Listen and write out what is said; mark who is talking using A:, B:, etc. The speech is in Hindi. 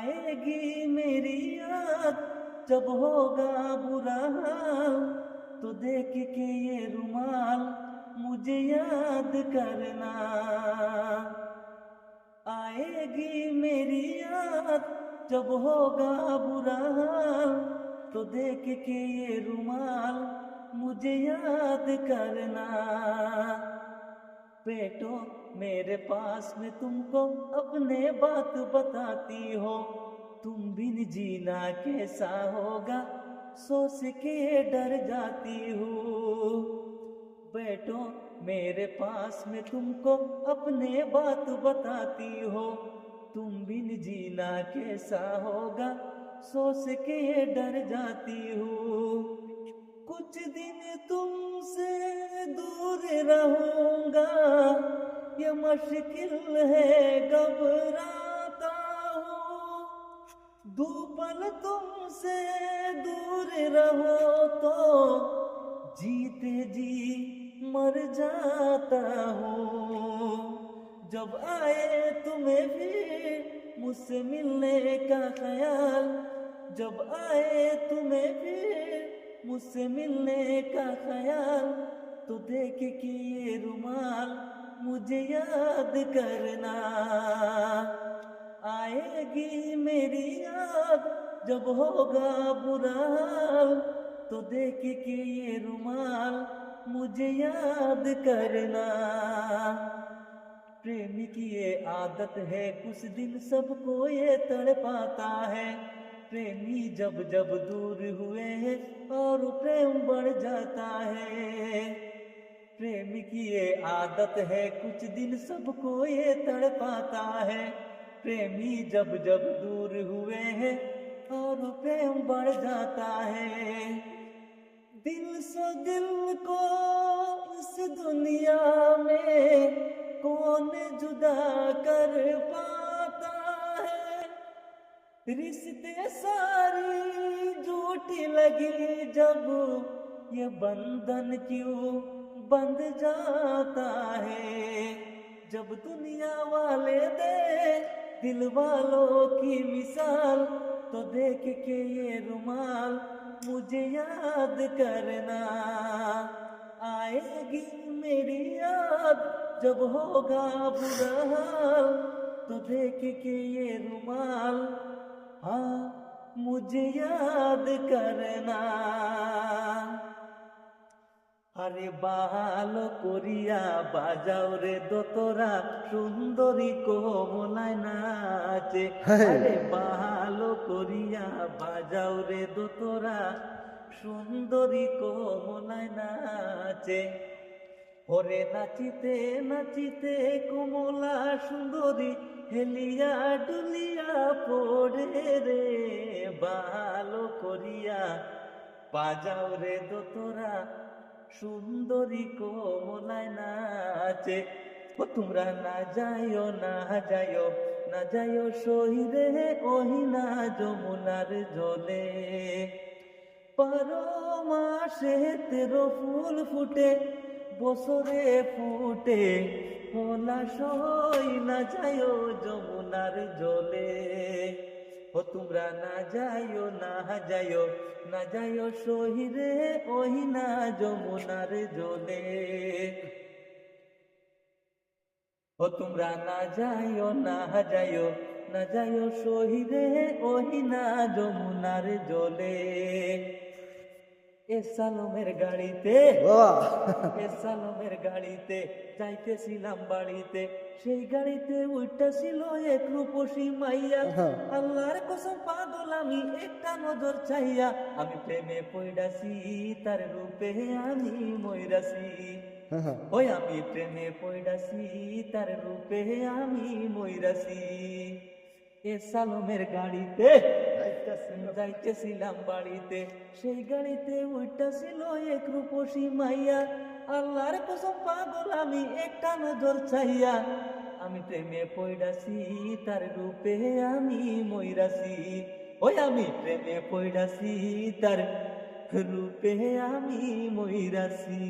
A: आएगी मेरी याद जब होगा बुरा हाल, तो देख के ये रुमाल मुझे याद करना। आएगी मेरी याद जब होगा बुरा हाल, तो देख के ये रुमाल मुझे याद करना। बेटो मेरे पास में तुमको अपने बात बताती हो, तुम बिन जीना कैसा होगा सोच के डर जाती हो। बेटो मेरे पास में तुमको अपने बात बताती हो, तुम बिन जीना कैसा होगा सोच के डर जाती हो। कुछ दिन तुमसे दूर रहूंगा ये मुश्किल है घबराता हूँ, दो पल तुमसे दूर रहो तो जीते जी मर जाता हूँ। जब आए तुम्हें फिर मुझसे मिलने का ख्याल, जब आए तुम्हें फिर मुझसे मिलने का ख्याल, तो देख के ये रुमाल मुझे याद करना। आएगी मेरी याद जब होगा बुरा हाल, तो देख के ये रुमाल मुझे याद करना। प्रेमी की ये आदत है कुछ दिन सबको ये तड़पाता है, प्रेमी जब जब दूर हुए हैं और प्रेम बढ़ जाता है। प्रेमी की ये आदत है कुछ दिन सबको ये तड़पाता है, प्रेमी जब जब दूर हुए हैं और प्रेम बढ़ जाता है। दिल से दिल को इस दुनिया में कौन जुदा कर पाता है, रिश्ते सारी झूठी लगी जब ये बंधन क्यों बंध जाता है। जब दुनिया वाले दे दिल वालों की मिसाल, तो देख के ये रुमाल मुझे याद करना। आएगी मेरी याद जब होगा बुरा हाल, तो देख के ये रुमाल हाँ मुझे याद करना। আরে ভালো করিয়া বাজাও রে দোতরা সুন্দরী কোমলায় নাচে, আরে ভালো করিয়া বাজাও রে দোতরা সুন্দরী কোমলায় নাচে। ওরে নাচিতে নাচিতে কোমলা সুন্দরী হেলিয়া ডুলিয়া পড়ে রে, ভালো করিয়া বাজাও রে দোতরা সুন্দরী কোমলায় নাচে। ও তোমরা না যাইও না যাইও না যাইও শহীদে ওহি না যমুনার জলে, 12 মাসে 13 ফুল ফুটে বছরে ফুটে, হোলা সই না যাইও যমুনার জলে। ও তোমরা না যাইও না যাইও না যাইও শহীদে ওহি না যমুনার জলে। ও তোমরা না যাইও না যাইও না যাইও শহীদে ওহি না যমুনার জলে। এ সালমের গাড়িতে এ সালমের গাড়িতে যাইতেছিলাম বাড়িতে, সেই গাড়িতে উইটা ছিল এক রূপসী মাইয়া। আল্লাহর কসম পাগল আমি একটা নজর চাইয়া, আমি প্রেমে পড়াছি তার রূপে আমি মইরাছি। ওই আমি প্রেমে পড়াছি তার রূপে আমি মইরাছি। এ সালমের গাড়িতে যাইতেছিলাম বাড়িতে, সেই গাড়িতে উইটা ছিল এক রূপসী মাইয়া। আল্লাহর কসম পাগল আমি একটা নজর চাইয়া, আমি প্রেমে পড়াছি তার রূপে আমি মইরাছি। ওই আমি প্রেমে পড়াছি তার রূপে আমি মইরাছি।